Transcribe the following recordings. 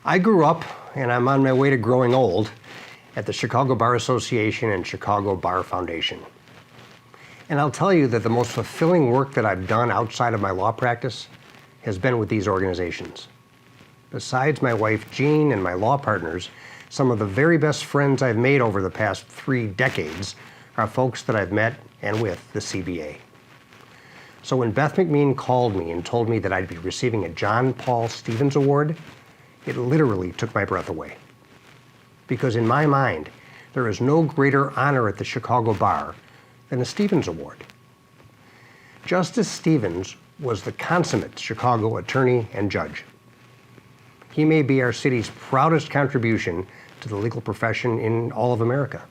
I grew up, and I'm on my way to growing old, at the Chicago Bar Association and Chicago Bar Foundation. And I'll tell you that the most fulfilling work that I've done outside of my law practice has been with these organizations. Besides my wife Jean and my law partners, some of the very best friends I've made over the past 3 decades are folks that I've met and with the CBA. So when Beth McMean called me and told me that I'd be receiving a John Paul Stevens Award, it literally took my breath away. Because in my mind, there is no greater honor at the Chicago Bar than a Stevens Award. Justice Stevens was the consummate Chicago attorney and judge. He may be our city's proudest contribution to the legal profession in all of America.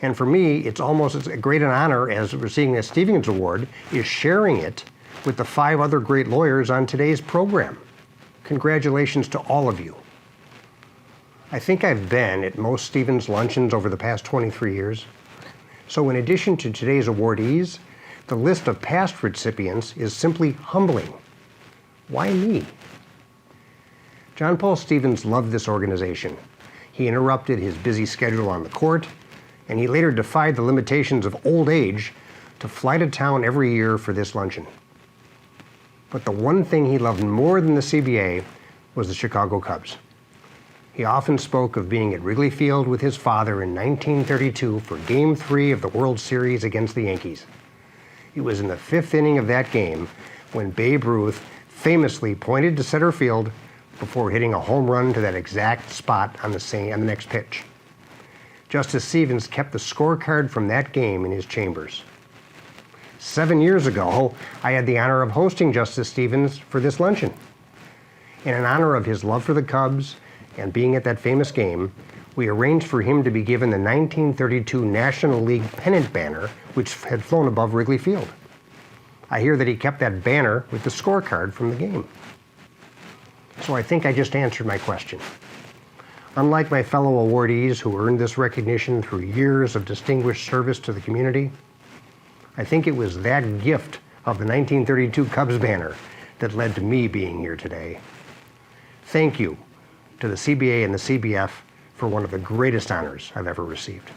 And for me, it's almost as great an honor as receiving a Stevens Award is sharing it with the 5 other great lawyers on today's program. Congratulations to all of you. I think I've been at most Stevens luncheons over the past 23 years. So in addition to today's awardees, the list of past recipients is simply humbling. Why me? John Paul Stevens loved this organization. He interrupted his busy schedule on the court, and he later defied the limitations of old age to fly to town every year for this luncheon. But the one thing he loved more than the CBA was the Chicago Cubs. He often spoke of being at Wrigley Field with his father in 1932 for Game 3 of the World Series against the Yankees. It was in the 5th inning of that game when Babe Ruth famously pointed to center field before hitting a home run to that exact spot on the next pitch. Justice Stevens kept the scorecard from that game in his chambers. 7 years ago, I had the honor of hosting Justice Stevens for this luncheon. And in honor of his love for the Cubs and being at that famous game, we arranged for him to be given the 1932 National League pennant banner, which had flown above Wrigley Field. I hear that he kept that banner with the scorecard from the game. So I think I just answered my question. Unlike my fellow awardees who earned this recognition through years of distinguished service to the community, I think it was that gift of the 1932 Cubs banner that led to me being here today. Thank you to the CBA and the CBF for one of the greatest honors I've ever received.